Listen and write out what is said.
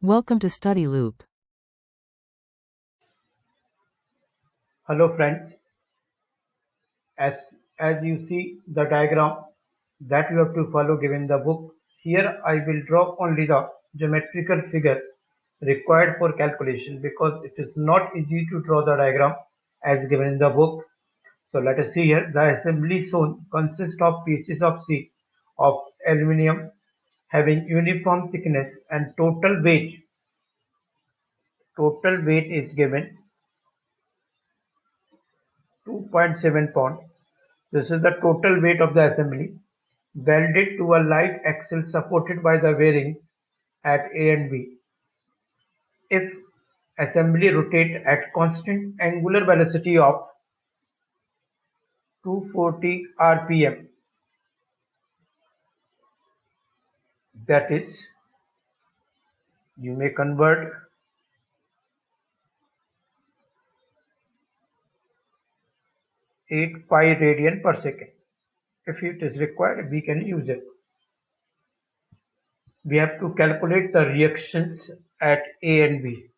Welcome to Study Loop. Hello friends, as, as you see the diagram that you have to follow given the book, here I will draw only the geometrical figure required for calculation because it is not easy to draw the diagram as given in the book. So let us see here, the assembly shown consists of pieces of sheet of aluminium having uniform thickness and total weight is given 2.7 pound. This is the total weight of the assembly, welded to a light axle supported by the bearings at A and B. If assembly rotate at constant angular velocity of 240 rpm, that is, you may convert 8 pi radian per second. If it is required, we can use it. We have to calculate the reactions at A and B.